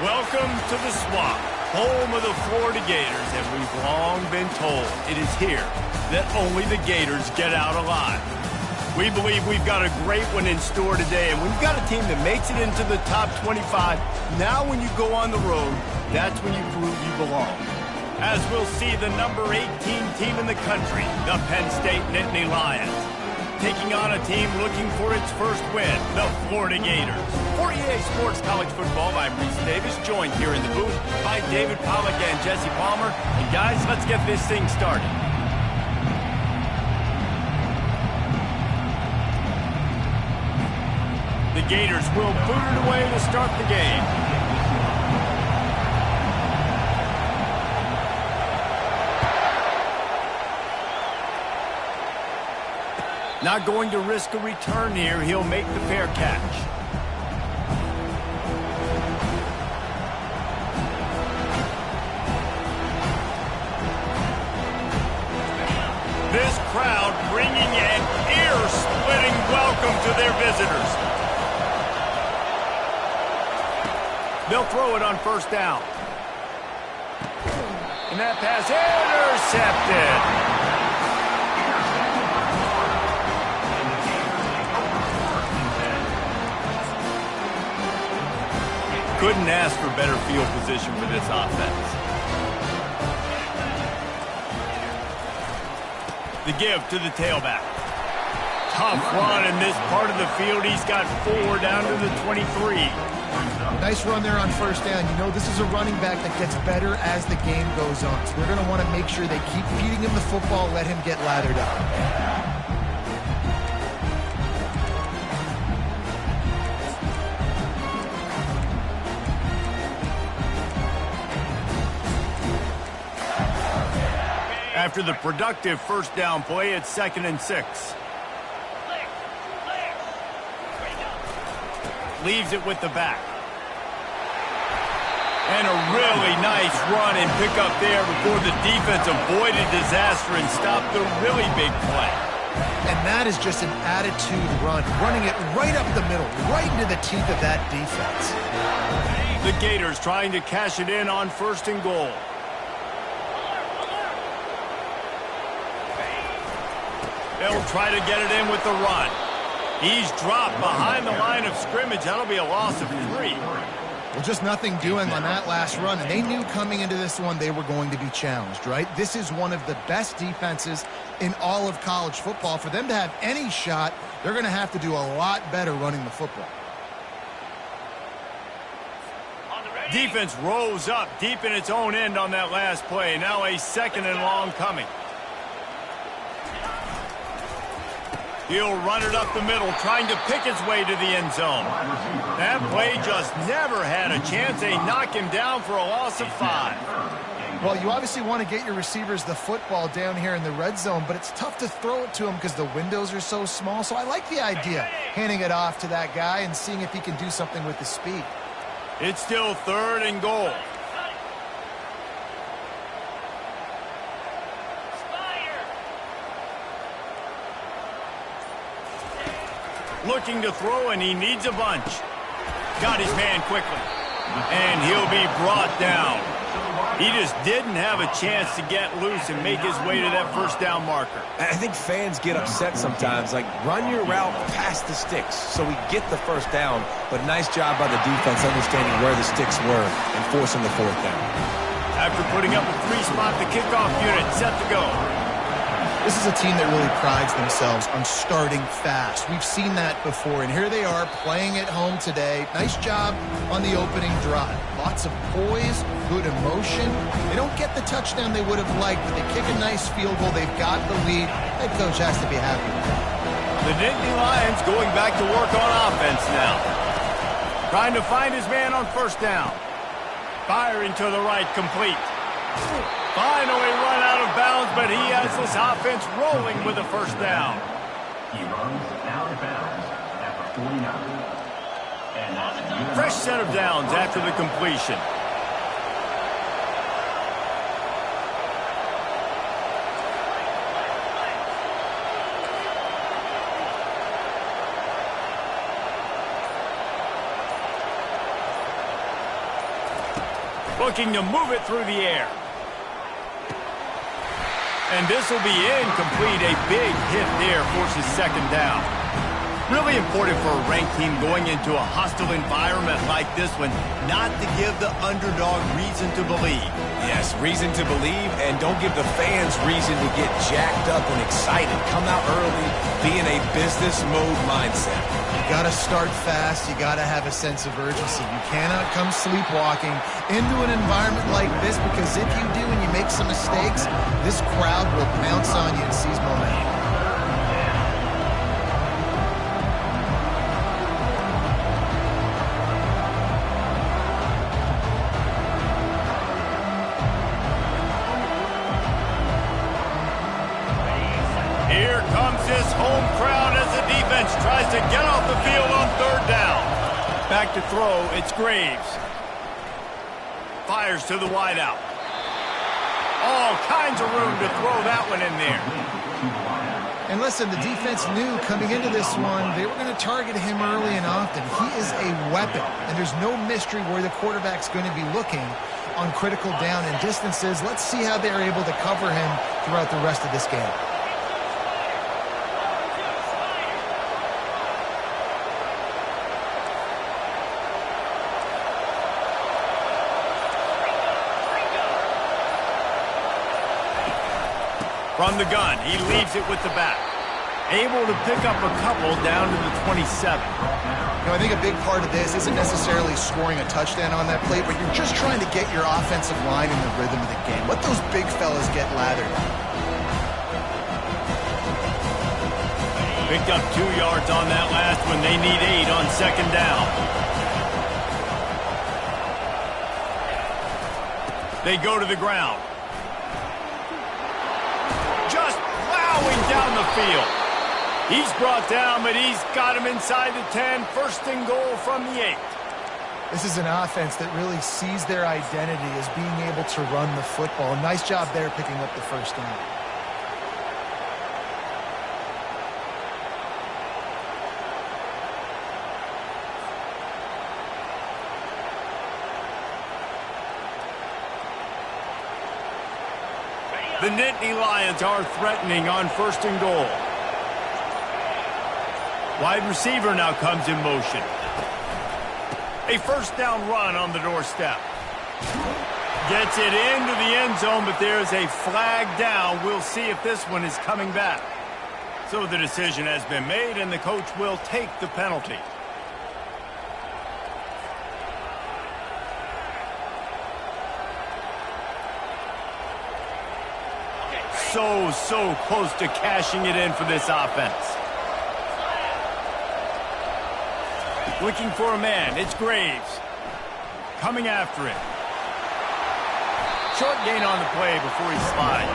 Welcome to the Swamp, home of the Florida Gators, and we've long been told it is here that only the Gators get out alive. We believe we've got a great one in store today, and when you've got a team that makes it into the top 25, now when you go on the road, that's when you prove you belong. As we'll see the number 18 team in the country, the Penn State Nittany Lions, taking on a team looking for its first win, the Florida Gators. For EA Sports College Football, I'm Reese Davis, joined here in the booth by David Pollack and Jesse Palmer. And guys, let's get this thing started. The Gators will boot it away to start the game. Not going to risk a return here. He'll make the fair catch. This crowd bringing an ear-splitting welcome to their visitors. They'll throw it on first down. And that pass intercepted. Couldn't ask for better field position for this offense. The give to the tailback. Tough run in this part of the field. He's got 4 down to the 23. Nice run there on first down. You know, this is a running back that gets better as the game goes on. So they're going to want to make sure they keep feeding him the football, let him get lathered up. After the productive first down play, it's 2nd and 6. Leaves it with the back. And a really nice run and pick up there before the defense avoided disaster and stopped the really big play. And that is just an attitude run, running it right up the middle, right into the teeth of that defense. The Gators trying to cash it in on 1st and goal. They'll try to get it in with the run. He's dropped behind the line of scrimmage. That'll be a loss of 3. Well, just nothing doing on that last run, and they knew coming into this one they were going to be challenged, right? This is one of the best defenses in all of college football. For them to have any shot, they're going to have to do a lot better running the football. Defense rose up deep in its own end on that last play. Now a 2nd and long coming. He'll run it up the middle, trying to pick his way to the end zone. That play just never had a chance. They knock him down for a loss of 5. Well, you obviously want to get your receivers the football down here in the red zone, but it's tough to throw it to them because the windows are so small. So I like the idea, handing it off to that guy and seeing if he can do something with the speed. It's still 3rd and goal. Looking to throw, and he needs a bunch. Got his man quickly. And he'll be brought down. He just didn't have a chance to get loose and make his way to that first down marker. I think fans get upset sometimes. Like, run your route past the sticks so we get the first down. But nice job by the defense understanding where the sticks were and forcing the 4th down. After putting up a 3-spot, the kickoff unit set to go. This is a team that really prides themselves on starting fast. We've seen that before, and here they are playing at home today. Nice job on the opening drive. Lots of poise, good emotion. They don't get the touchdown they would have liked, but they kick a nice field goal. They've got the lead. Head coach has to be happy with that. The Nittany Lions going back to work on offense now. Trying to find his man on first down. Firing to the right, complete. Finally run out of bounds, but he has this offense rolling with a first down. He runs out of bounds at the 49. And Fresh set of downs after the completion. Looking to move it through the air. And this will be incomplete. A big hit there forces second down. Really important for a ranked team going into a hostile environment like this one not to give the underdog reason to believe. Yes, reason to believe, and don't give the fans reason to get jacked up and excited. Come out early, be in a business mode mindset. You got to start fast. You got to have a sense of urgency. You cannot come sleepwalking into an environment like this, because if you do and you make some mistakes, this crowd will pounce on you and seize momentum. Here comes this home crowd as the defense tries to get off the field on third down. Back to throw, it's Graves. Fires to the wideout. All kinds of room to throw that one in there. And listen, the defense knew coming into this one, they were going to target him early and often. He is a weapon, and there's no mystery where the quarterback's going to be looking on critical down and distances. Let's see how they're able to cover him throughout the rest of this game. From the gun, he leaves it with the back. Able to pick up a couple down to the 27. I think a big part of this isn't necessarily scoring a touchdown on that play, but you're just trying to get your offensive line in the rhythm of the game. Let those big fellas get lathered. Picked up 2 yards on that last one. They need 8 on second down. They go to the ground. Just plowing down the field. He's brought down, but he's got him inside the 10. First and goal from the 8. This is an offense that really sees their identity as being able to run the football. Nice job there picking up the first down. The Nittany Lions are threatening on first and goal. Wide receiver now comes in motion. A first down run on the doorstep. Gets it into the end zone, but there's a flag down. We'll see if this one is coming back. So the decision has been made, and the coach will take the penalty. So close to cashing it in for this offense. Looking for a man. It's Graves. Coming after it. Short gain on the play before he slides.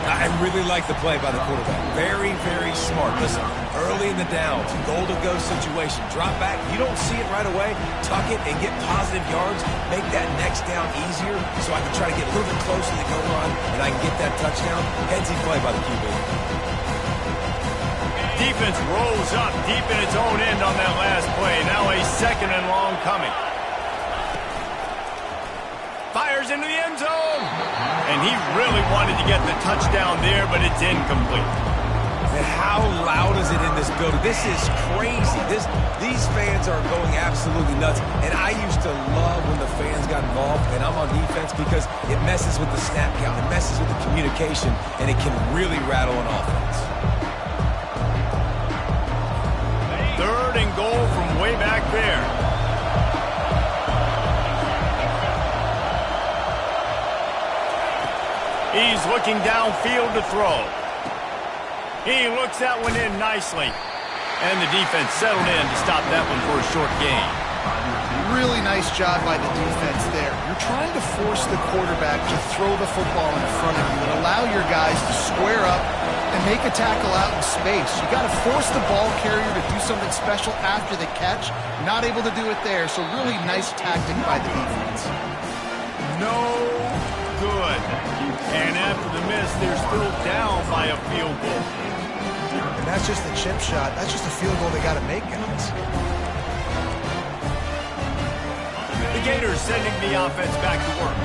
I really like the play by the quarterback. Very, very smart. Listen, early in the downs, goal-to-go situation. Drop back. You don't see it right away. Tuck it and get positive yards. Make that next down easier so I can try to get a little bit closer to the goal run and I can get that touchdown. Headsy play by the QB. Defense rolls up deep in its own end on that last play. Now a second and long coming. Fires into the end zone. And he really wanted to get the touchdown there, but it's incomplete. And how loud is it in this building? This is crazy. These fans are going absolutely nuts. And I used to love when the fans got involved, and I'm on defense, because it messes with the snap count. It messes with the communication, and it can really rattle an offense. Third and goal from way back there. He's looking downfield to throw. He looks that one in nicely. And the defense settled in to stop that one for a short gain. Really nice job by the defense there. You're trying to force the quarterback to throw the football in front of you and allow your guys to square up and make a tackle out in space. You got to force the ball carrier to do something special after the catch. Not able to do it there, so really nice tactic by the defense. No good. And after the miss, they're still down by a field goal. And that's just the chip shot. That's just a field goal they got to make, guys. The The Gators sending the offense back to work.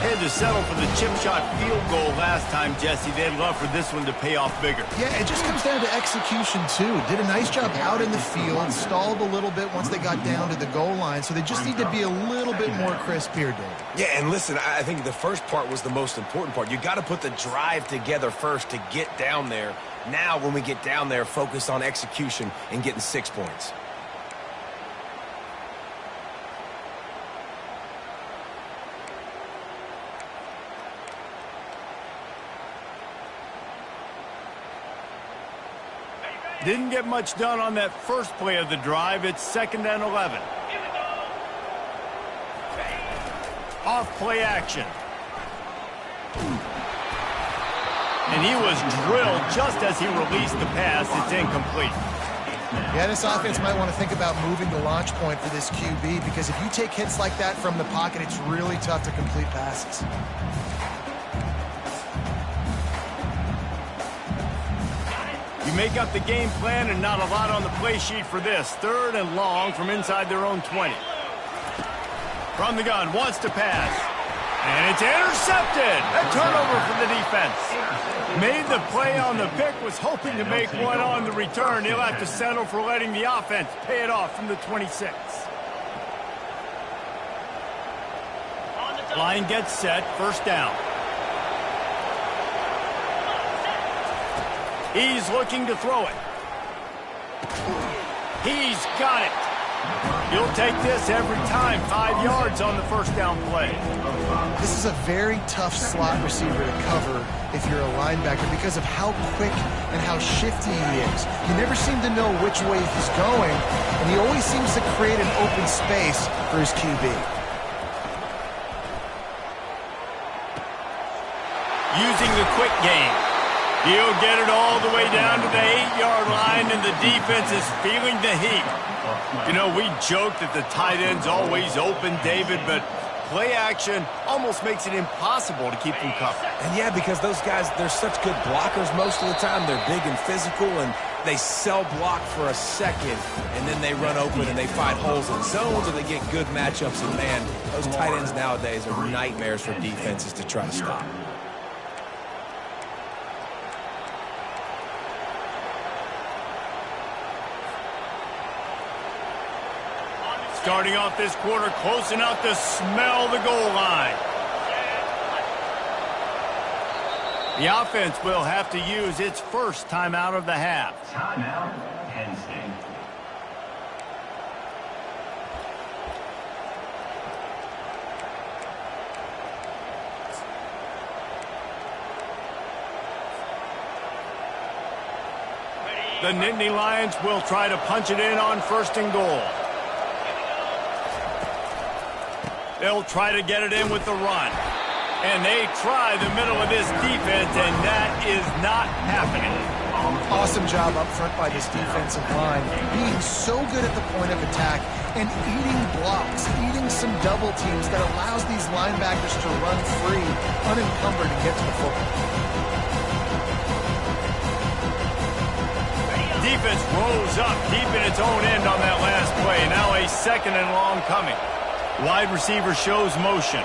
Had to settle for the chip shot field goal last time, Jesse. They'd love for this one to pay off bigger. Yeah, it just comes down to execution, too. Did a nice job out in the field, stalled a little bit once they got down to the goal line, so they just need to be a little bit more crisp here, Dave. Yeah, and listen, I think the first part was the most important part. You got to put the drive together first to get down there. Now, when we get down there, focus on execution and getting 6 points. Didn't get much done on that first play of the drive. It's 2nd and 11. Off play action. And he was drilled just as he released the pass. It's incomplete. Yeah, this offense might want to think about moving the launch point for this QB, because if you take hits like that from the pocket, it's really tough to complete passes. You make up the game plan and not a lot on the play sheet for this. 3rd and long from inside their own 20. From the gun, wants to pass. And it's intercepted. A turnover for the defense. Made the play on the pick, was hoping to make one on the return. He'll have to settle for letting the offense pay it off from the 26. Line gets set, 1st down. He's looking to throw it. He's got it. You'll take this every time. 5 yards on the 1st down play. This is a very tough slot receiver to cover if you're a linebacker because of how quick and how shifty he is. You never seem to know which way he's going, and he always seems to create an open space for his QB. Using the quick game. He'll get it all the way down to the 8-yard line, and the defense is feeling the heat. You know, we joke that the tight end's always open, David, but play action almost makes it impossible to keep them covered. And yeah, because those guys, they're such good blockers most of the time. They're big and physical, and they cell block for a second, and then they run open and they find holes in zones, and they get good matchups. And man, those tight ends nowadays are nightmares for defenses to try to stop. Starting off this quarter close enough to smell the goal line. The offense will have to use its first timeout of the half. Timeout, Penn State. The Nittany Lions will try to punch it in on 1st and goal. They'll try to get it in with the run. And they try the middle of this defense, and that is not happening. Awesome job up front by this defensive line, being so good at the point of attack and eating blocks, eating some double teams that allows these linebackers to run free, unencumbered, and get to the football. Defense rose up deep in its own end on that last play. Now a 2nd and long coming. Wide receiver shows motion.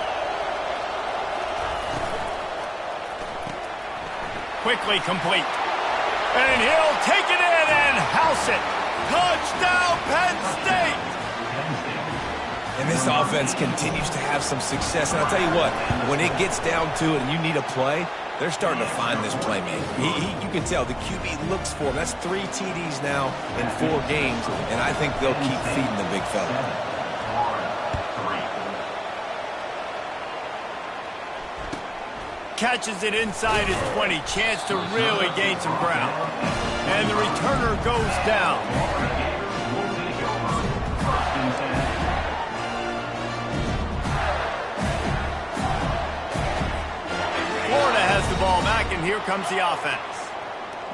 Quickly complete. And he'll take it in and house it. Touchdown, Penn State! And this offense continues to have some success. And I'll tell you what, when it gets down to it and you need a play, they're starting to find this playmaker. You can tell the QB looks for him. That's 3 TDs now in 4 games, and I think they'll keep feeding the big fella. Catches it inside his 20. Chance to really gain some ground. And the returner goes down. Florida has the ball back, and here comes the offense.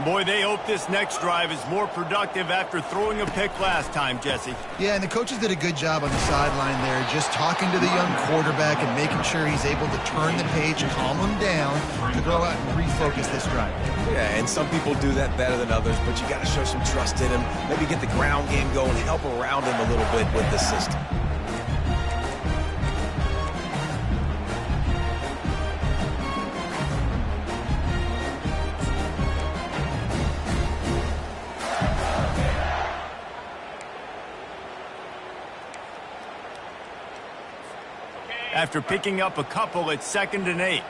Boy, they hope this next drive is more productive after throwing a pick last time, Jesse. Yeah, and the coaches did a good job on the sideline there, just talking to the young quarterback and making sure he's able to turn the page, calm him down, to go out and refocus this drive. Yeah, and some people do that better than others, but you got to show some trust in him, maybe get the ground game going, help around him a little bit with the system. after picking up a couple at 2nd and 8.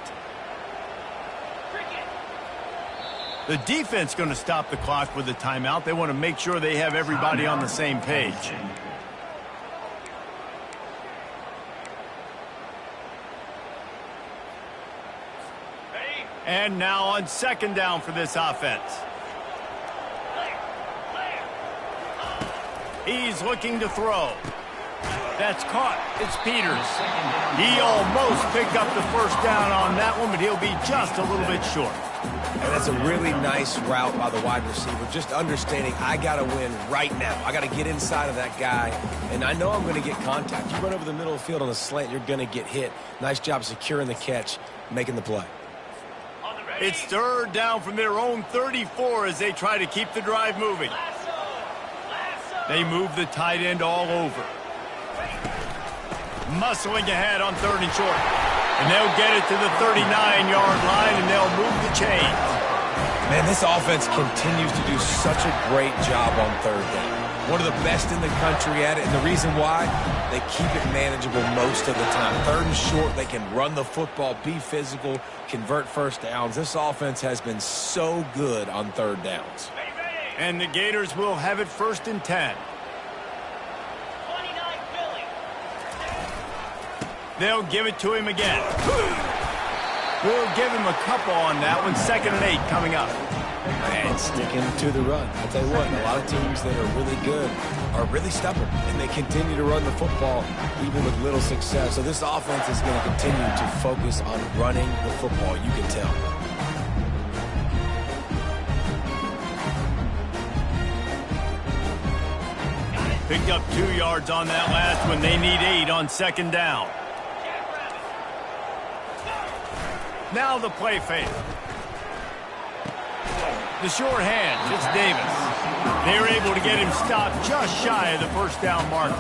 The defense going to stop the clock with a timeout. They want to make sure they have everybody on the same page. And now on 2nd down for this offense. He's looking to throw. That's caught. It's Peters. He almost picked up the first down on that one, but he'll be just a little bit short. And that's a really nice route by the wide receiver. Just understanding I got to win right now. I got to get inside of that guy, and I know I'm going to get contact. You run over the middle of the field on a slant, you're going to get hit. Nice job securing the catch, making the play. It's 3rd down from their own 34 as they try to keep the drive moving. They move the tight end all over. Muscling ahead on 3rd and short. And they'll get it to the 39-yard line, and they'll move the chains. Man, this offense continues to do such a great job on 3rd down. One of the best in the country at it, and the reason why, they keep it manageable most of the time. 3rd and short, they can run the football, be physical, convert first downs. This offense has been so good on 3rd downs. And the Gators will have it 1st and 10. They'll give it to him again. We'll give him a couple on that one. 2nd and 8 coming up. And sticking to the run. I'll tell you what, a lot of teams that are really good are really stubborn, and they continue to run the football even with little success. So this offense is going to continue to focus on running the football, you can tell. Picked up 2 yards on that last one. They need 8 on 2nd down. Now the play fake. The short hand, it's Davis. They're able to get him stopped just shy of the first down marker.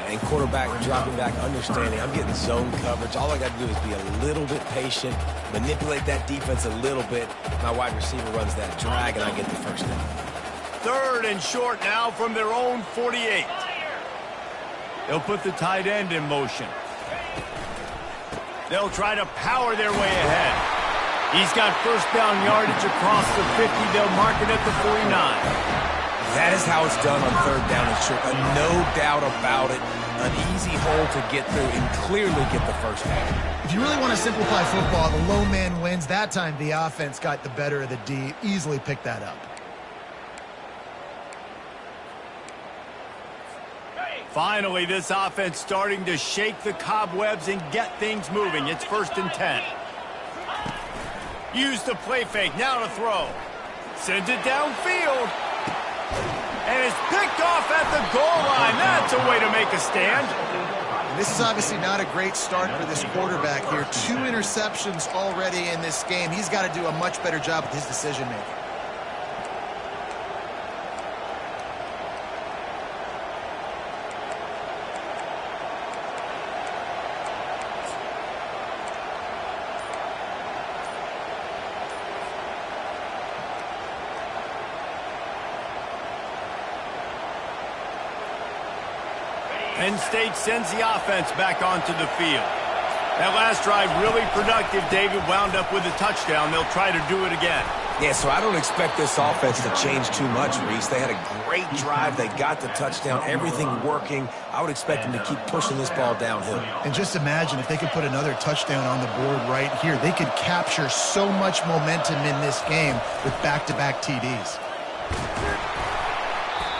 And quarterback dropping back, understanding I'm getting zone coverage. All I got to do is be a little bit patient, manipulate that defense a little bit. My wide receiver runs that drag, and I get the first down. 3rd and short now from their own 48. They'll put the tight end in motion. They'll try to power their way ahead. He's got first down yardage across the 50. They'll mark it at the 49. That is how it's done on 3rd down and short. No doubt about it. An easy hole to get through and clearly get the first down. If you really want to simplify football, the low man wins. That time the offense got the better of the D. Easily picked that up. Finally, this offense starting to shake the cobwebs and get things moving. It's 1st and 10. Use the play fake. Now to throw. Sends it downfield. And it's picked off at the goal line. That's a way to make a stand. And this is obviously not a great start for this quarterback here. 2 interceptions already in this game. He's got to do a much better job with his decision-making. Penn State sends the offense back onto the field. That last drive really productive. David wound up with a touchdown. They'll try to do it again. Yeah, so I don't expect this offense to change too much, Reese. They had a great drive. They got the touchdown. Everything working. I would expect them to keep pushing this ball downhill. And just imagine if they could put another touchdown on the board right here. They could capture so much momentum in this game with back-to-back TDs.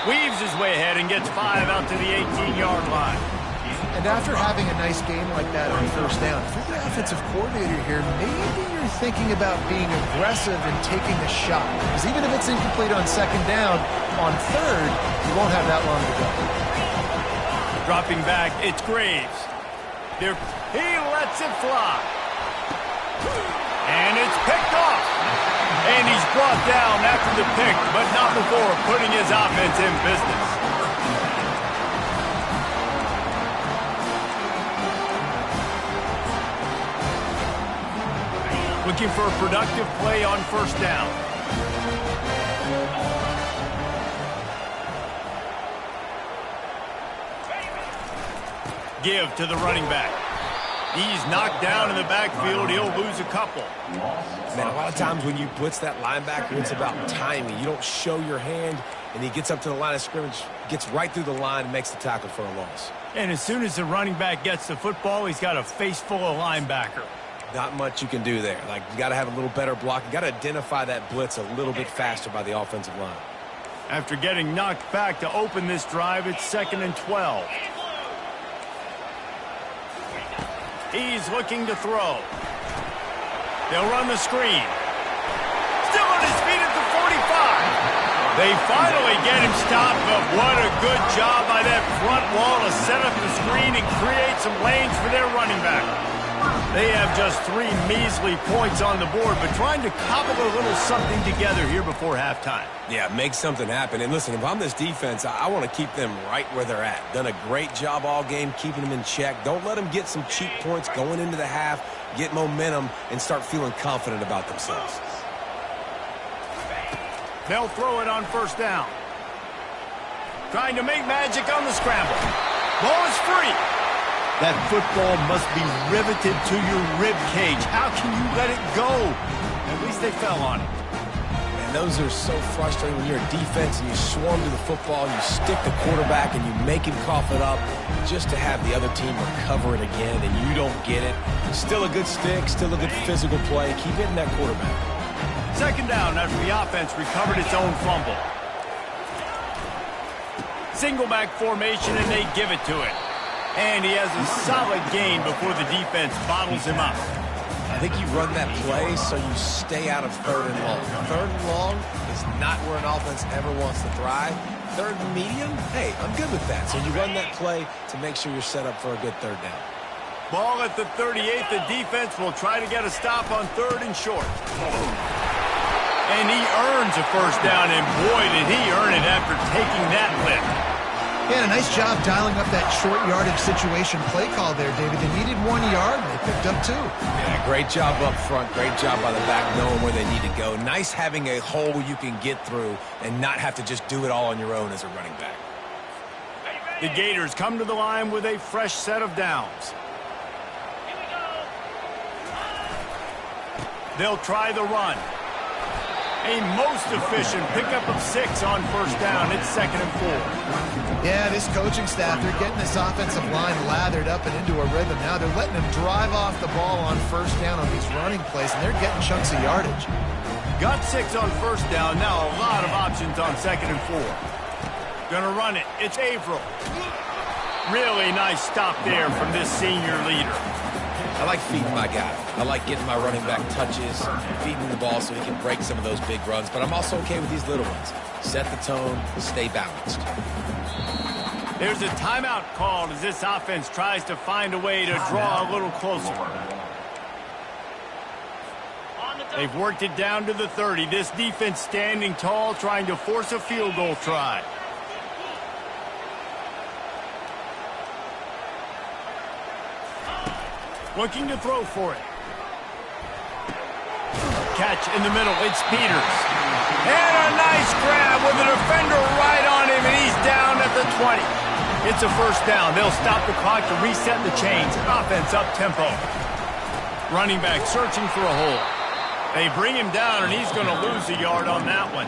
Weaves his way ahead and gets 5 out to the 18-yard line. And after having a nice game like that on first down, if you're the offensive coordinator here, maybe you're thinking about being aggressive and taking a shot. Because even if it's incomplete on 2nd down, on 3rd, you won't have that long to go. Dropping back, it's Graves. He lets it fly. And it's picked off. And he's brought down after the pick, but not before putting his offense in business. Looking for a productive play on first down. Give to the running back. He's knocked down in the backfield. He'll lose a couple. Man, a lot of times when you blitz that linebacker, it's about timing. You don't show your hand, and he gets up to the line of scrimmage, gets right through the line, and makes the tackle for a loss. And as soon as the running back gets the football, he's got a face full of linebacker. Not much you can do there. Like, you got to have a little better block. You got to identify that blitz a little bit faster by the offensive line. After getting knocked back to open this drive, it's 2nd and 12. He's looking to throw. They'll run the screen. Still on his feet at the 45. They finally get him stopped, but what a good job by that front wall to set up the screen and create some lanes for their running back. They have just 3 measly points on the board, but trying to cobble a little something together here before halftime. Yeah, make something happen. And listen, if I'm this defense, I want to keep them right where they're at. Done a great job all game keeping them in check. Don't let them get some cheap points going into the half, get momentum, and start feeling confident about themselves. They'll throw it on 1st down. Trying to make magic on the scramble. Ball is free. That football must be riveted to your rib cage. How can you let it go? At least they fell on it. Man, those are so frustrating when you're a defense and you swarm to the football, you stick the quarterback, and you make him cough it up just to have the other team recover it again, and you don't get it. Still a good stick, still a good physical play. Keep hitting that quarterback. 2nd down after the offense recovered its own fumble. Single back formation, and they give it to it. And he has a solid gain before the defense bottles him up. I think you run that play so you stay out of 3rd and long. 3rd and long is not where an offense ever wants to thrive. 3rd and medium, hey, I'm good with that. So you run that play to make sure you're set up for a good 3rd down. Ball at the 38. The defense will try to get a stop on 3rd and short. And he earns a 1st down, and boy, did he earn it after taking that lift. Yeah, a nice job dialing up that short yardage situation play call there, David. They needed 1 yard, and they picked up 2. Yeah, great job up front. Great job by the back knowing where they need to go. Nice having a hole you can get through and not have to just do it all on your own as a running back. The Gators come to the line with a fresh set of downs. They'll try the run. A most efficient pickup of 6 on 1st down. It's 2nd and 4. Yeah, this coaching staff, they're getting this offensive line lathered up and into a rhythm now. They're letting them drive off the ball on 1st down on these running plays, and they're getting chunks of yardage. Got 6 on 1st down. Now a lot of options on 2nd and 4. Gonna run it. It's Averill. Really nice stop there from this senior leader. I like feeding my guy. I like getting my running back touches, feeding the ball so he can break some of those big runs. But I'm also okay with these little ones. Set the tone, stay balanced. There's a timeout called as this offense tries to find a way to draw a little closer. They've worked it down to the 30. This defense standing tall, trying to force a field goal try. Looking to throw for it. Catch in the middle. It's Peters. And a nice grab with a defender right on him, and he's down at the 20. It's a 1st down. They'll stop the clock to reset the chains. Offense up tempo. Running back searching for a hole. They bring him down, and he's going to lose a yard on that one.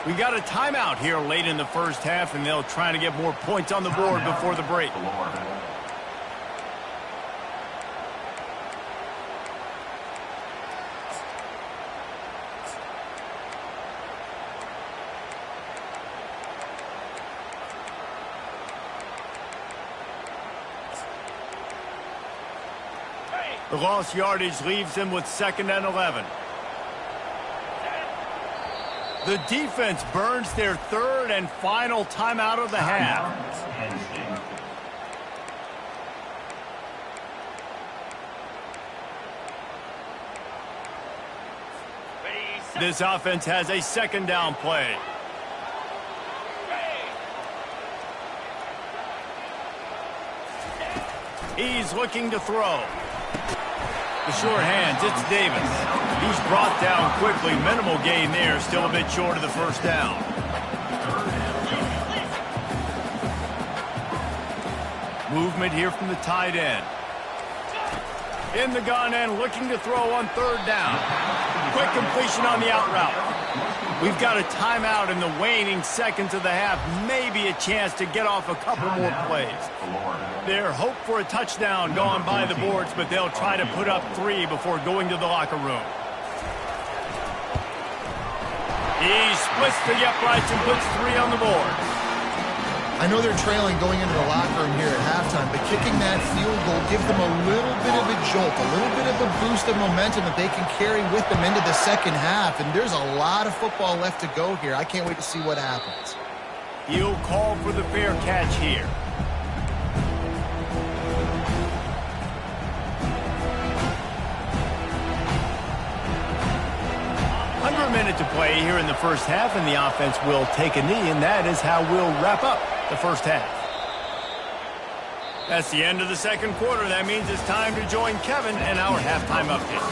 We got a timeout here late in the 1st half, and they'll try to get more points on the board before the break. The lost yardage leaves them with 2nd and 11. The defense burns their 3rd and final timeout of the half. This offense has a 2nd down play. He's looking to throw. The short hands, it's Davis. He's brought down quickly. Minimal gain there, still a bit short of the 1st down. Movement here from the tight end. In the gun and looking to throw on third down. Quick completion on the out route. We've got a timeout in the waning seconds of the half. Maybe a chance to get off a couple more plays. Their hope for a touchdown gone by the boards, but they'll try to put up 3 before going to the locker room. He splits the uprights and puts 3 on the board. I know they're trailing going into the locker room here at halftime, but kicking that field goal gives them a little bit of a jolt, a little bit of a boost of momentum that they can carry with them into the second half. And there's a lot of football left to go here. I can't wait to see what happens. He'll call for the fair catch here. Under a minute to play here in the first half, and the offense will take a knee, and that is how we'll wrap up the first half. That's the end of the second quarter. That means it's time to join Kevin and our halftime update.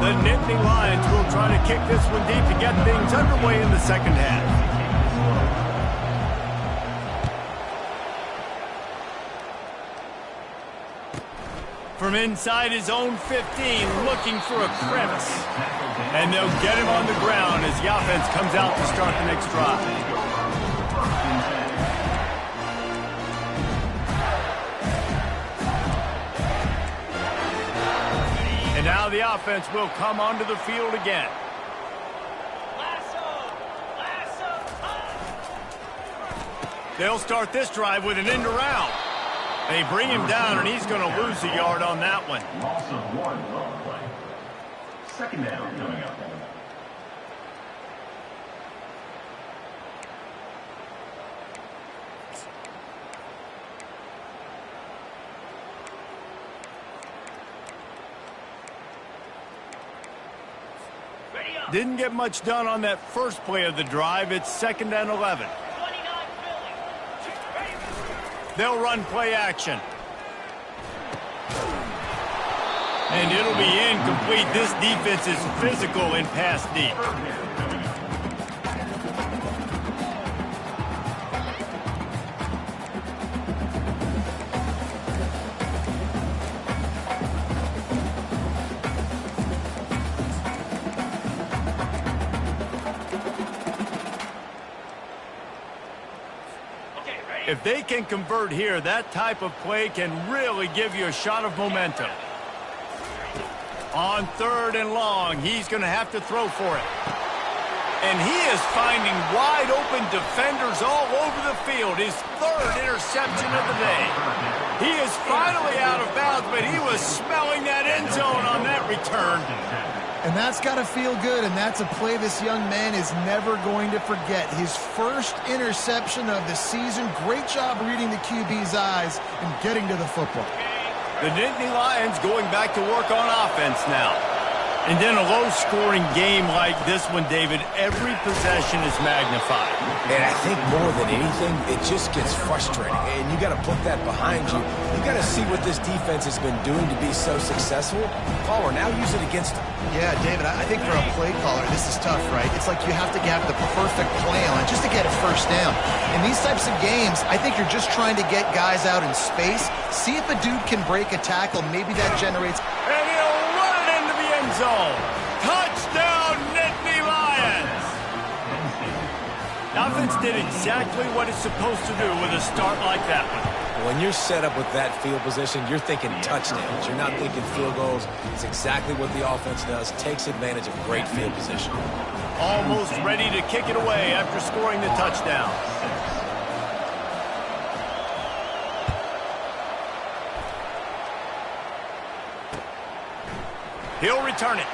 The Nittany Lions will try to kick this one deep to get things underway in the second half. From inside his own 15, looking for a crevice. And they'll get him on the ground as the offense comes out to start the next drive. And now the offense will come onto the field again. They'll start this drive with an end around. They bring him down, and he's going to lose a yard on that one. Loss of 1 on play. Second down coming up. Didn't get much done on that first play of the drive. It's 2nd and 11. They'll run play action. And it'll be incomplete. This defense is physical and pass deep. If they can convert here, that type of play can really give you a shot of momentum. On 3rd and long, he's going to have to throw for it. And he is finding wide open defenders all over the field. His 3rd interception of the day. He is finally out of bounds, but he was smelling that end zone on that return. And that's got to feel good, and that's a play this young man is never going to forget. His first interception of the season. Great job reading the QB's eyes and getting to the football. The Nittany Lions going back to work on offense now. And in a low-scoring game like this one, David, every possession is magnified. And I think more than anything, it just gets frustrating. And you got to put that behind you. You got to see what this defense has been doing to be so successful. Caller, now use it against them. Yeah, David, I think for a play caller, this is tough, right? It's like you have to have the perfect plan just to get a first down. In these types of games, I think you're just trying to get guys out in space, see if a dude can break a tackle. Maybe that generates... And he'll run it into the end zone. Touchdown, Nittany Lions! The offense did exactly what it's supposed to do with a start like that one. When you're set up with that field position, you're thinking touchdowns. You're not thinking field goals. It's exactly what the offense does. Takes advantage of great field position. Almost ready to kick it away after scoring the touchdown. He'll return it.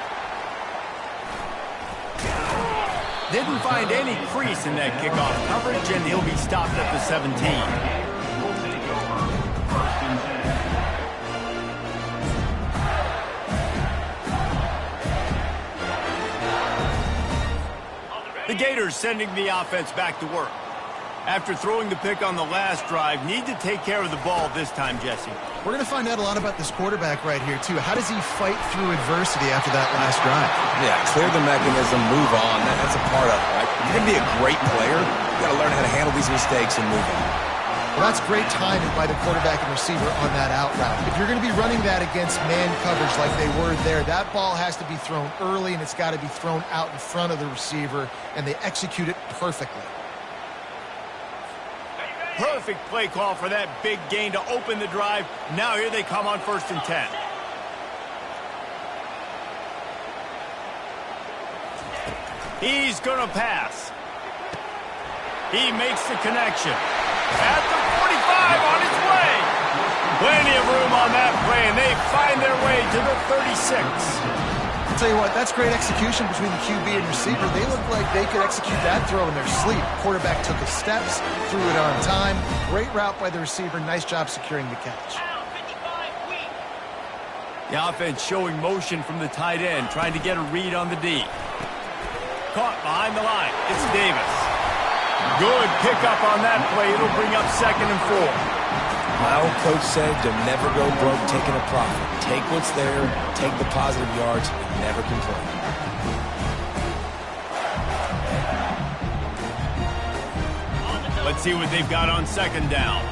Didn't find any crease in that kickoff coverage, and he'll be stopped at the 17. The Gators sending the offense back to work. After throwing the pick on the last drive, need to take care of the ball this time, Jesse. We're going to find out a lot about this quarterback right here, too. How does he fight through adversity after that last drive? Yeah, clear the mechanism, move on. That's a part of it, right? You're going to be a great player. You got to learn how to handle these mistakes and move on. Well, that's great timing by the quarterback and receiver on that out route. If you're going to be running that against man coverage like they were there, that ball has to be thrown early, and it's got to be thrown out in front of the receiver, and they execute it perfectly. Perfect play call for that big gain to open the drive. Now here they come on 1st and 10. He's going to pass. He makes the connection. At the 45 on his way. Plenty of room on that play, and they find their way to the 36. I'll tell you what, that's great execution between the QB and receiver. They look like they could execute that throw in their sleep. Quarterback took his steps, threw it on time. Great route by the receiver. Nice job securing the catch. The offense showing motion from the tight end, trying to get a read on the D. Caught behind the line. It's Davis. Good pickup on that play. It'll bring up 2nd and 4. My old coach said you'll never go broke taking a profit. Take what's there, take the positive yards, and never complain. Let's see what they've got on 2nd down.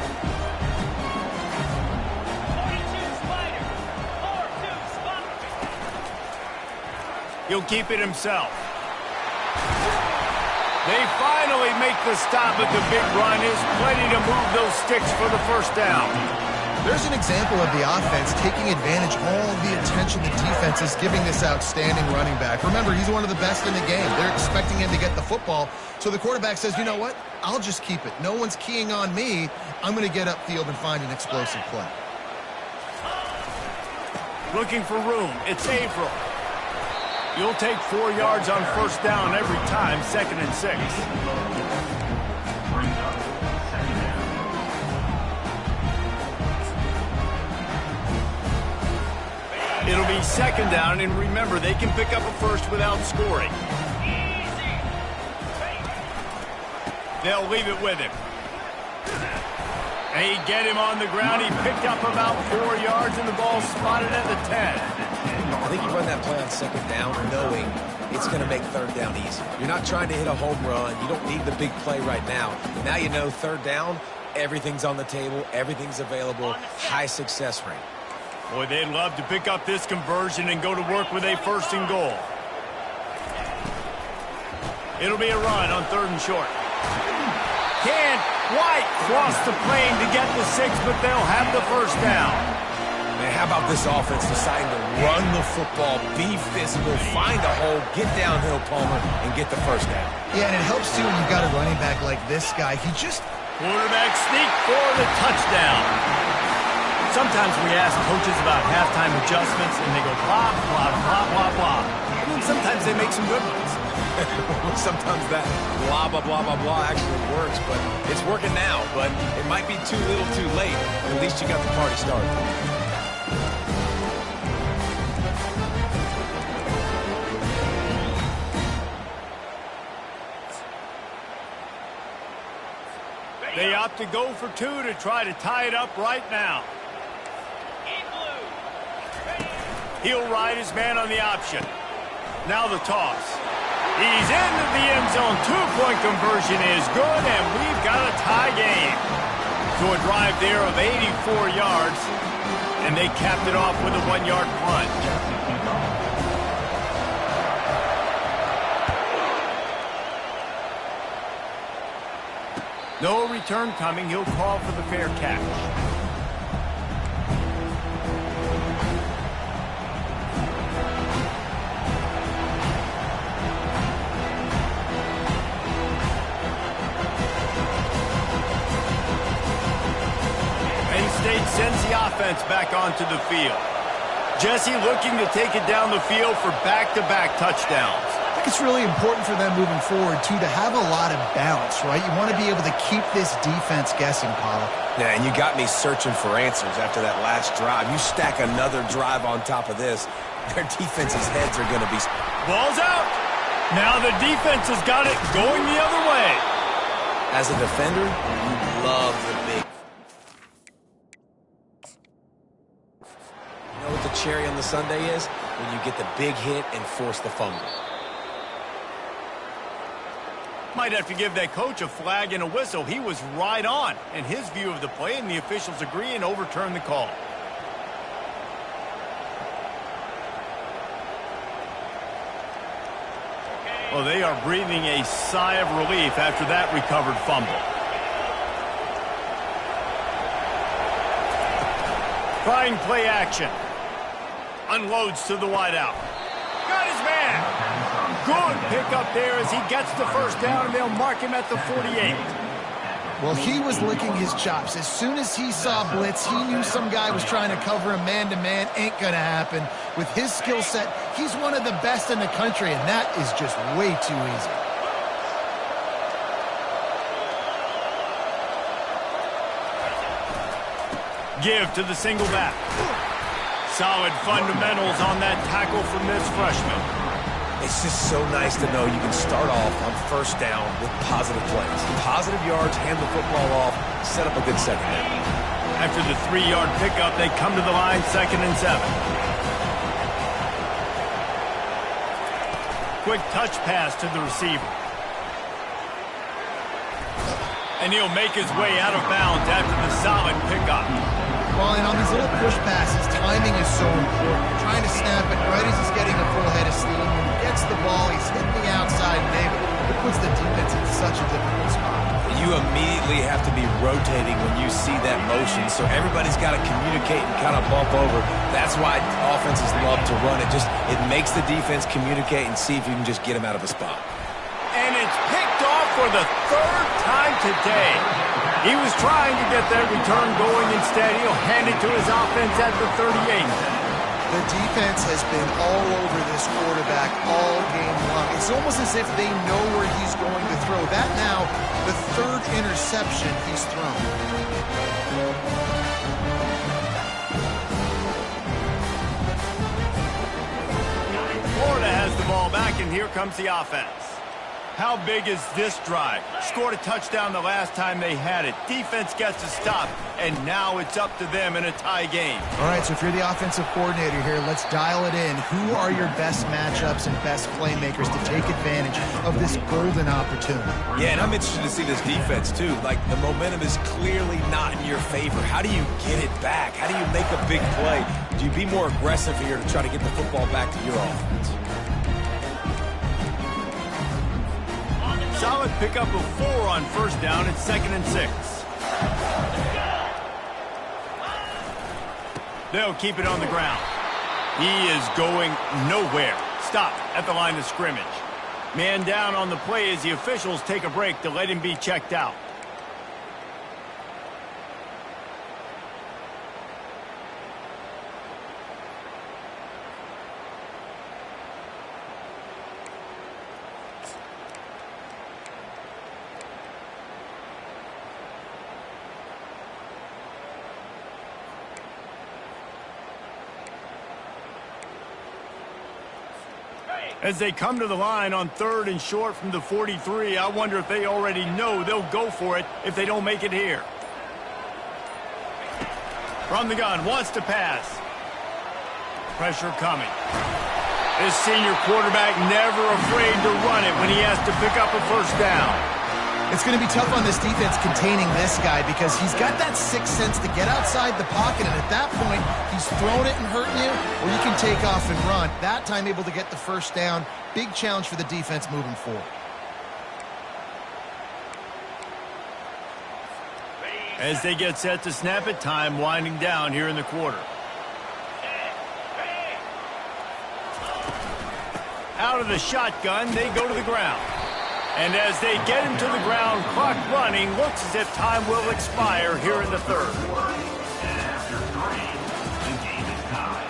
42 Spider. 4-2 spot. He'll keep it himself. They finally make the stop, but the big run is plenty to move those sticks for the 1st down. There's an example of the offense taking advantage of all the attention the defense is giving this outstanding running back. Remember, he's one of the best in the game. They're expecting him to get the football, so the quarterback says, you know what? I'll just keep it. No one's keying on me. I'm going to get upfield and find an explosive play. Looking for room. It's Averill. You'll take 4 yards on 1st down every time, 2nd and 6. It'll be 2nd down, and remember, they can pick up a 1st without scoring. They'll leave it with him. They get him on the ground. He picked up about 4 yards, and the ball spotted at the 10. I think you run that play on 2nd down knowing it's going to make 3rd down easy. You're not trying to hit a home run. You don't need the big play right now. But now you know 3rd down, everything's on the table, everything's available, high success rate. Boy, they'd love to pick up this conversion and go to work with a 1st and goal. It'll be a run on 3rd and short. Can't quite cross the plane to get the 6, but they'll have the 1st down. Man, how about this offense deciding to run the football, be physical, find a hole, get downhill, Palmer, and get the 1st down? Yeah, and it helps, too, when you've got a running back like this guy. He just... Quarterback sneak for the touchdown. Sometimes we ask coaches about halftime adjustments, and they go blah, blah, blah, blah, blah. And then sometimes they make some good ones. Sometimes that blah, blah, blah, blah, blah actually works, but it's working now. But it might be too little too late. At least you got the party started. They opt to go for 2 to try to tie it up right now. He'll ride his man on the option. Now the toss. He's into the end zone. 2-point conversion is good, and we've got a tie game. To a drive there of 84 yards, and they capped it off with a 1-yard punt. No return coming. He'll call for the fair catch. Penn State sends the offense back onto the field. Jesse looking to take it down the field for back-to-back touchdowns. I think it's really important for them moving forward, too, to have a lot of balance, right? You want to be able to keep this defense guessing, Pollock. Yeah, and you got me searching for answers after that last drive. You stack another drive on top of this, their defense's heads are going to be... Ball's out. Now the defense has got it going the other way. As a defender, you love the big... You know what the cherry on the sundae is? When you get the big hit and force the fumble. Might have to give that coach a flag and a whistle. He was right on in his view of the play, and the officials agree and overturn the call. Well, they are breathing a sigh of relief after that recovered fumble. Trying play action. Unloads to the wideout. Got his man. Good pickup there as he gets the first down, and they'll mark him at the 48. Well, he was licking his chops. As soon as he saw blitz, he knew some guy was trying to cover him man-to-man. Ain't gonna happen. With his skill set, he's one of the best in the country, and that is just way too easy. Give to the single back. Solid fundamentals on that tackle from this freshman. It's just so nice to know you can start off on first down with positive plays. Positive yards, hand the football off, set up a good second down. After the 3-yard pickup, they come to the line, 2nd and 7. Quick touch pass to the receiver. And he'll make his way out of bounds after the solid pickup. Well, and on these little push passes, timing is so important. You're trying to snap it right as he's getting a full head of steam. When he gets the ball, he's hitting the outside, David. It puts the defense in such a difficult spot. You immediately have to be rotating when you see that motion, so everybody's got to communicate and kind of bump over. That's why offenses love to run it. It makes the defense communicate and see if you can just get him out of a spot. And it's picked off for the 3rd time today. He was trying to get that return going. Instead, he'll hand it to his offense at the 38. The defense has been all over this quarterback all game long. It's almost as if they know where he's going to throw. That now, the 3rd interception he's thrown. Florida has the ball back, and here comes the offense. How big is this drive? Scored a touchdown the last time they had it. Defense gets a stop, and now it's up to them in a tie game. All right, so if you're the offensive coordinator here, let's dial it in. Who are your best matchups and best playmakers to take advantage of this golden opportunity? Yeah, and I'm interested to see this defense, too. Like, the momentum is clearly not in your favor. How do you get it back? How do you make a big play? Do you be more aggressive here to try to get the football back to your offense? Solid pickup of 4 on first down. It's 2nd and 6. They'll keep it on the ground. He is going nowhere. Stop at the line of scrimmage. Man down on the play as the officials take a break to let him be checked out. As they come to the line on 3rd and short from the 43, I wonder if they already know they'll go for it if they don't make it here. From the gun, wants to pass. Pressure coming. This senior quarterback never afraid to run it when he has to pick up a first down. It's going to be tough on this defense containing this guy because he's got that sixth sense to get outside the pocket, and at that point, he's throwing it and hurting you, or you can take off and run. That time able to get the first down. Big challenge for the defense moving forward. As they get set to snap it, time winding down here in the quarter. Out of the shotgun, they go to the ground. And as they get him to the ground, clock running, looks as if time will expire here in the 3rd. And after 3, the game is tied.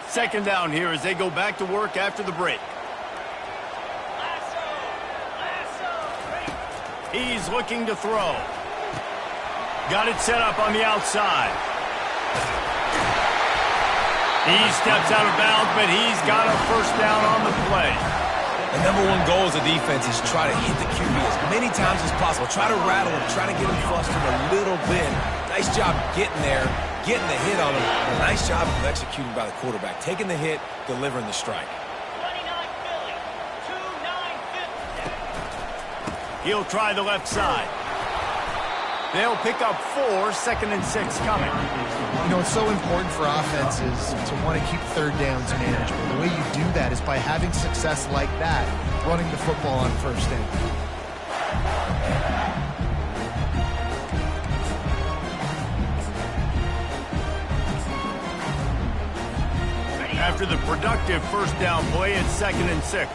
Second down here as they go back to work after the break. He's looking to throw. Got it set up on the outside. He steps out of bounds, but he's got a first down on the play. The number one goal as a defense is try to hit the QB as many times as possible. Try to rattle him, try to get him flustered a little bit. Nice job getting there, getting the hit on him. And a nice job of executing by the quarterback. Taking the hit, delivering the strike. 29 Philly, 2-9 Philly. He'll try the left side. They'll pick up 4, 2nd and 6 coming. You know, it's so important for offenses to want to keep third downs manageable. The way you do that is by having success like that, running the football on first down. After the productive first down play, it's 2nd and 6.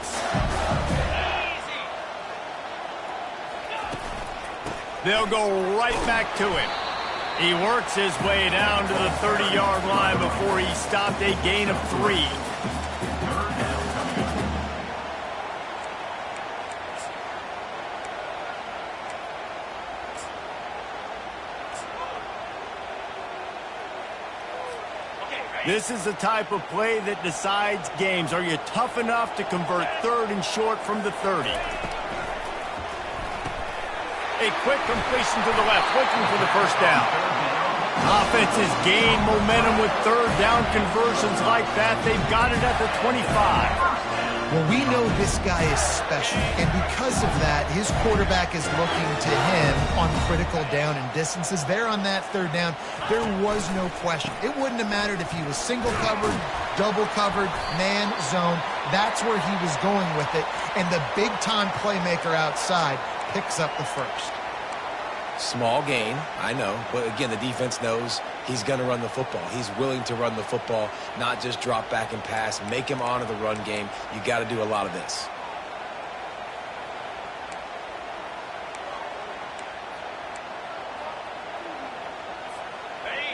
They'll go right back to him. He works his way down to the 30-yard line before he stopped, a gain of 3. This is the type of play that decides games. Are you tough enough to convert 3rd and short from the 30? A quick completion to the left, looking for the first down. Offenses gain momentum with third down conversions like that. They've got it at the 25. Well, we know this guy is special, and because of that, his quarterback is looking to him on critical down and distances. There on that third down, there was no question. It wouldn't have mattered if he was single covered, double covered, man, zone. That's where he was going with it, and the big-time playmaker outside picks up the first. Small gain, I know, but again, the defense knows he's going to run the football. He's willing to run the football, not just drop back and pass, make him honor the run game. You got to do a lot of this.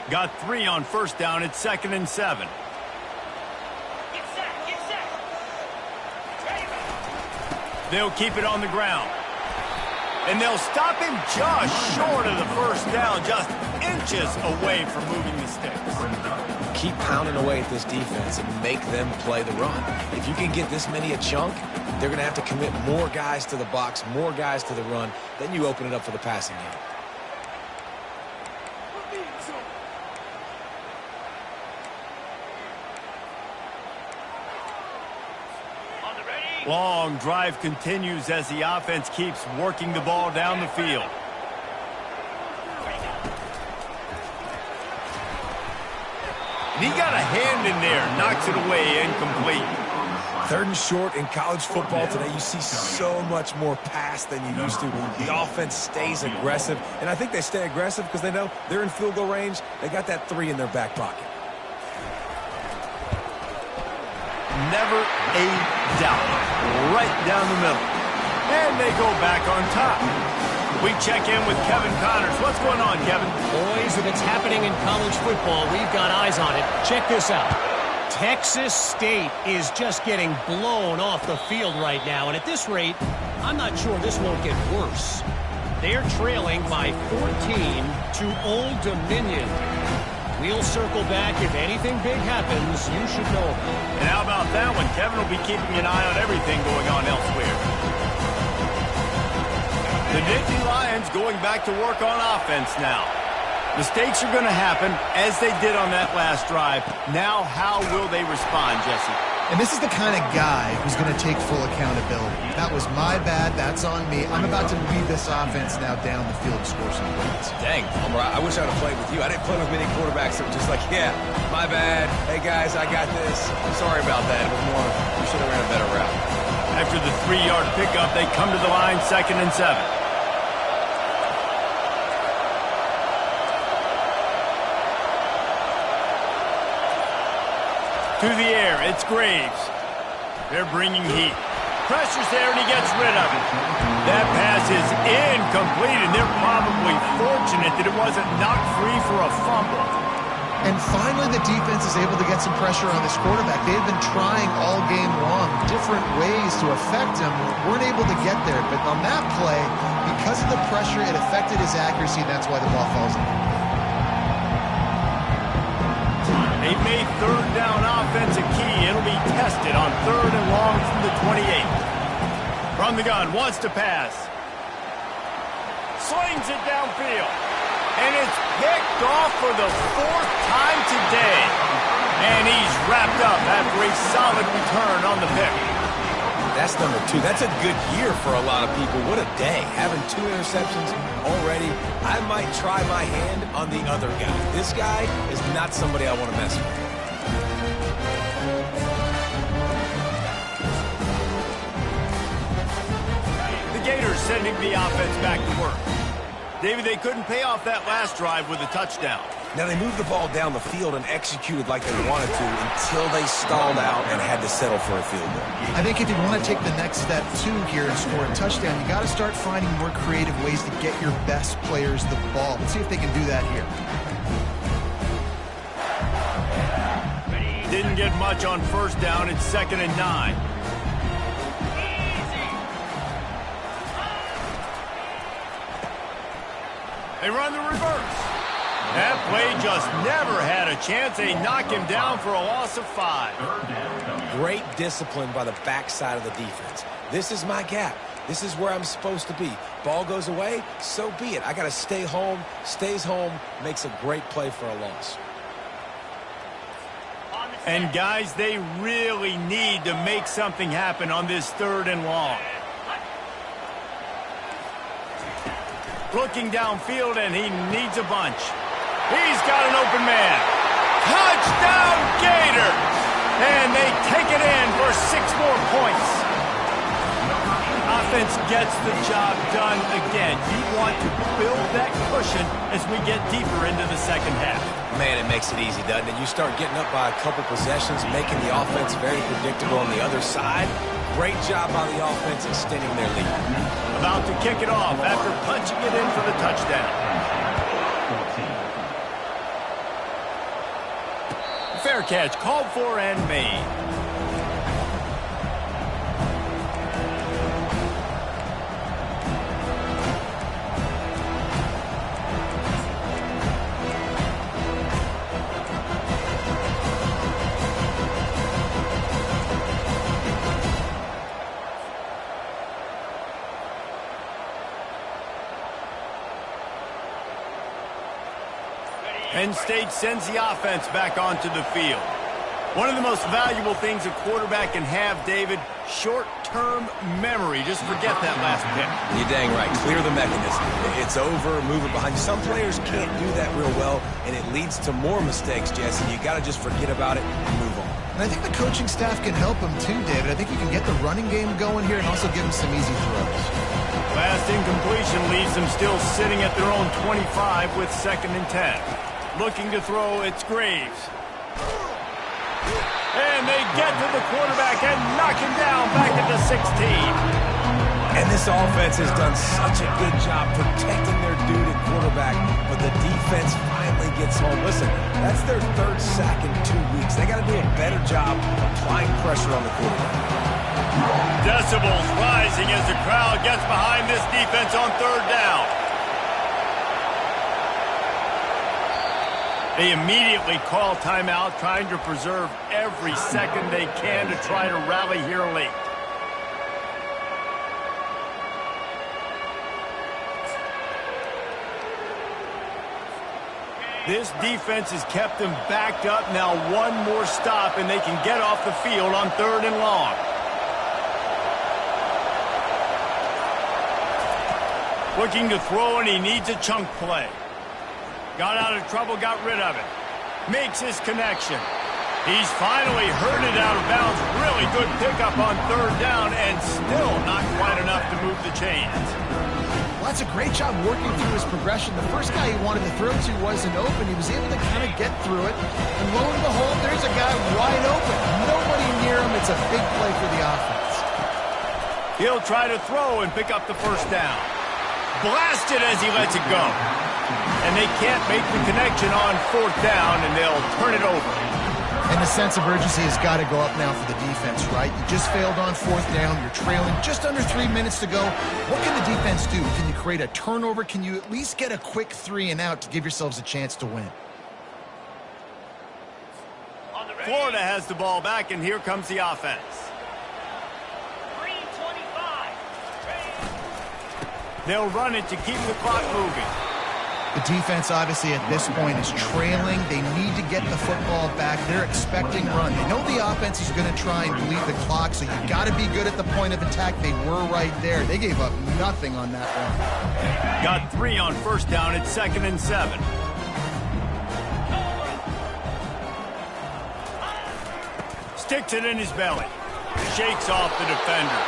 Got 3 on first down. It's 2nd and 7. Get set, get set. They'll keep it on the ground. And they'll stop him just short of the first down, just inches away from moving the sticks. Keep pounding away at this defense and make them play the run. If you can get this many a chunk, they're going to have to commit more guys to the box, more guys to the run. Then you open it up for the passing game. Long drive continues as the offense keeps working the ball down the field. And he got a hand in there, knocks it away, incomplete. 3rd and short in college football today, you see so much more pass than you used to. The offense stays aggressive, and I think they stay aggressive because they know they're in field goal range. They got that 3 in their back pocket. Never a doubt. Right down the middle. And they go back on top. We check in with Kevin Connors. What's going on, Kevin? Boys, if it's happening in college football, we've got eyes on it. Check this out. Texas State is just getting blown off the field right now. And at this rate, I'm not sure this won't get worse. They're trailing by 14 to Old Dominion. We'll circle back. If anything big happens, you should know about it. And how about that one? Kevin will be keeping an eye on everything going on elsewhere. The Nittany Lions going back to work on offense now. Mistakes are going to happen, as they did on that last drive. Now, how will they respond, Jesse? And this is the kind of guy who's going to take full accountability. That was my bad. That's on me. I'm about to lead this offense now down the field to score some points. Dang, Homer, I wish I would have played with you. I didn't play with many quarterbacks that were just like, yeah, my bad. Hey, guys, I got this. I'm sorry about that. It was more, we should have ran a better route. After the 3-yard pickup, they come to the line, 2nd and 7. To the air, it's Graves. They're bringing heat. Pressure's there, and he gets rid of it. That pass is incomplete, and they're probably fortunate that it wasn't knocked free for a fumble. And finally, the defense is able to get some pressure on this quarterback. They've been trying all game long different ways to affect him. Weren't able to get there, but on that play, because of the pressure, it affected his accuracy, and that's why the ball falls in. They've made third down offense a key. It'll be tested on 3rd and long from the 28. From the gun, wants to pass. Slings it downfield. And it's picked off for the 4th time today. And he's wrapped up after a solid return on the pick. That's number 2. That's a good year for a lot of people. What a day. Having 2 interceptions already. I might try my hand on the other guy. This guy is not somebody I want to mess with. The Gators sending the offense back to work. David, they couldn't pay off that last drive with a touchdown. Now, they moved the ball down the field and executed like they wanted to until they stalled out and had to settle for a field goal. I think if you want to take the next step, too, here and score a touchdown, you got to start finding more creative ways to get your best players the ball. Let's see if they can do that here. Didn't get much on first down. It's 2nd and 9. They run the reverse. That play just never had a chance. They knock him down for a loss of 5. Great discipline by the backside of the defense. This is my gap. This is where I'm supposed to be. Ball goes away, so be it. I got to stay home. Stays home, makes a great play for a loss. And, guys, they really need to make something happen on this 3rd and long. Looking downfield, and he needs a bunch. He's got an open man. Touchdown, Gators! And they take it in for 6 more points. Offense gets the job done again. You want to build that cushion as we get deeper into the second half. Man, it makes it easy, doesn't it? You start getting up by a couple possessions, making the offense very predictable on the other side. Great job by the offense extending their lead. About to kick it off after punching it in for the touchdown. Fair catch, called for and made. Penn State sends the offense back onto the field. One of the most valuable things a quarterback can have, David, short-term memory. Just forget that last pick. You're dang right. Clear the mechanism. It's over, move it behind you. Some players can't do that real well, and it leads to more mistakes, Jesse. You got to just forget about it and move on. And I think the coaching staff can help him too, David. I think you can get the running game going here and also give him some easy throws. Last incompletion leaves them still sitting at their own 25 with 2nd and 10. Looking to throw, it's Graves. And they get to the quarterback and knock him down back at the 16. And this offense has done such a good job protecting their dude at quarterback, but the defense finally gets home. Listen, that's their 3rd sack in 2 weeks. They got to do a better job applying pressure on the quarterback. Decibels rising as the crowd gets behind this defense on 3rd down. They immediately call timeout, trying to preserve every second they can to try to rally here late. This defense has kept them backed up. Now 1 more stop, and they can get off the field on 3rd and long. Looking to throw, and he needs a chunk play. Got out of trouble, got rid of it. Makes his connection. He's finally hurt it out of bounds. Really good pickup on 3rd down, and still not quite enough to move the chains. Well, that's a great job working through his progression. The first guy he wanted to throw to wasn't open. He was able to kind of get through it. And lo and behold, there's a guy wide open. Nobody near him. It's a big play for the offense. He'll try to throw and pick up the 1st down. Blasted as he lets it go. And they can't make the connection on 4th down, and they'll turn it over. And the sense of urgency has got to go up now for the defense, right? You just failed on 4th down. You're trailing just under 3 minutes to go. What can the defense do? Can you create a turnover? Can you at least get a quick 3 and out to give yourselves a chance to win? Florida has the ball back, and here comes the offense. 3:25. They'll run it to keep the clock moving. The defense, obviously, at this point is trailing. They need to get the football back. They're expecting run. They know the offense is going to try and bleed the clock, so you got to be good at the point of attack. They were right there. They gave up nothing on that run. Got 3 on first down at 2nd and 7. Sticks it in his belly. Shakes off the defender.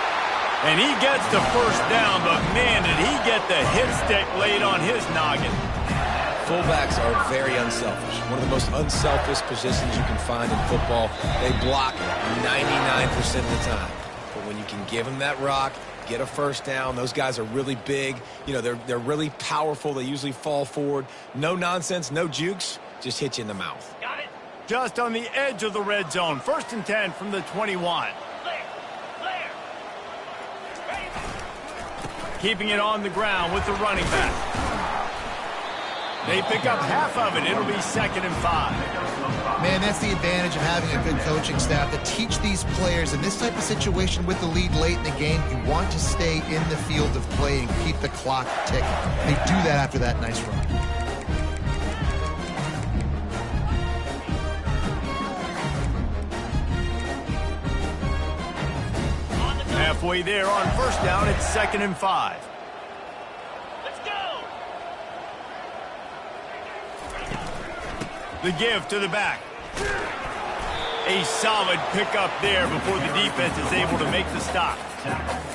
And he gets the first down, but man, did he get the hit stick laid on his noggin. Fullbacks are very unselfish. One of the most unselfish positions you can find in football. They block 99% of the time. But when you can give them that rock, get a first down, those guys are really big. You know, they're really powerful. They usually fall forward. No nonsense, no jukes, just hit you in the mouth. Got it. Just on the edge of the red zone. 1st and 10 from the 21. Clear. Keeping it on the ground with the running back. They pick up half of it. It'll be 2nd and 5. Man, that's the advantage of having a good coaching staff to teach these players in this type of situation with the lead late in the game. You want to stay in the field of play and keep the clock ticking. They do that after that nice run. Halfway there on first down, it's 2nd and 5. Let's go. The give to the back. A solid pickup there before the defense is able to make the stop.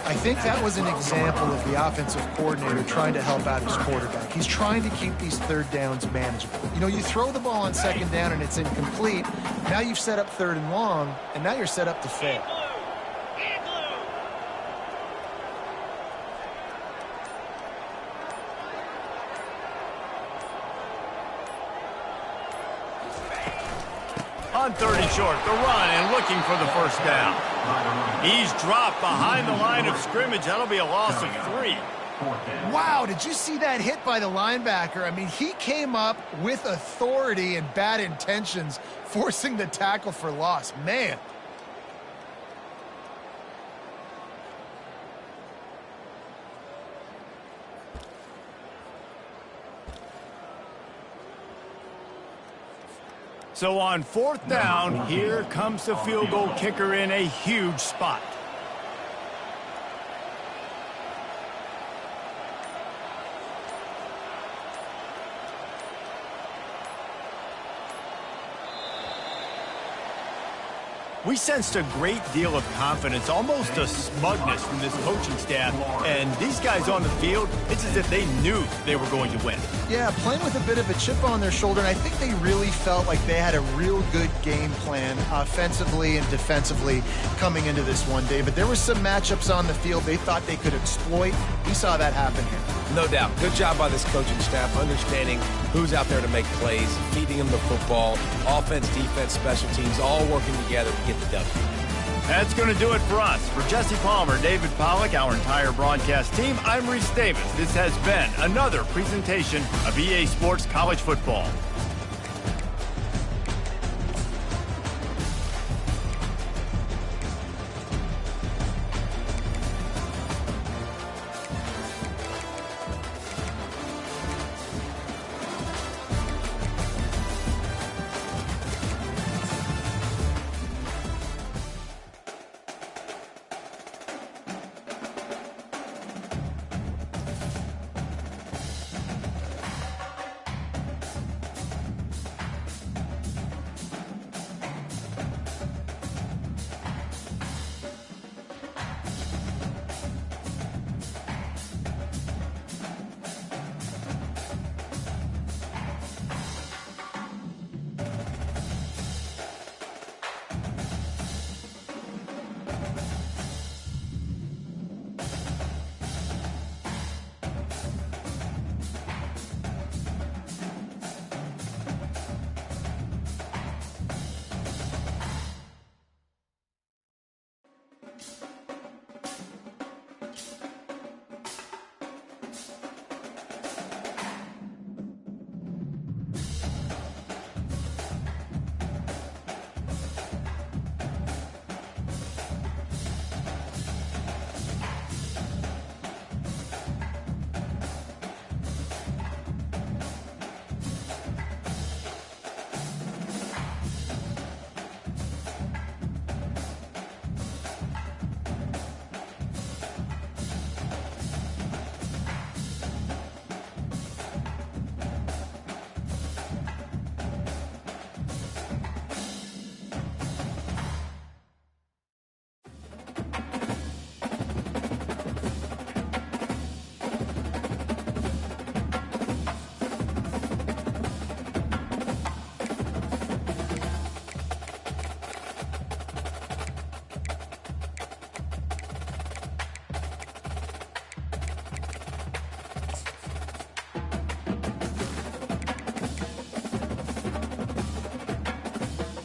I think that was an example of the offensive coordinator trying to help out his quarterback. He's trying to keep these third downs manageable. You know, you throw the ball on 2nd down and it's incomplete. Now you've set up 3rd and long, and now you're set up to fail. On 30 short, the run and looking for the first down. He's dropped behind the line of scrimmage. That'll be a loss of 3. Wow, did you see that hit by the linebacker? I mean, he came up with authority and bad intentions, forcing the tackle for loss. Man. So on 4th down, here comes the field goal kicker in a huge spot. We sensed a great deal of confidence, almost a smugness from this coaching staff. And these guys on the field, it's as if they knew they were going to win. Yeah, playing with a bit of a chip on their shoulder, and I think they really felt like they had a real good game plan offensively and defensively coming into this one day. But there were some matchups on the field they thought they could exploit. We saw that happen here. No doubt. Good job by this coaching staff, understanding who's out there to make plays, feeding them the football, offense, defense, special teams, all working together to get the W. That's going to do it for us. For Jesse Palmer, David Pollack, our entire broadcast team, I'm Reese Davis. This has been another presentation of EA Sports College Football.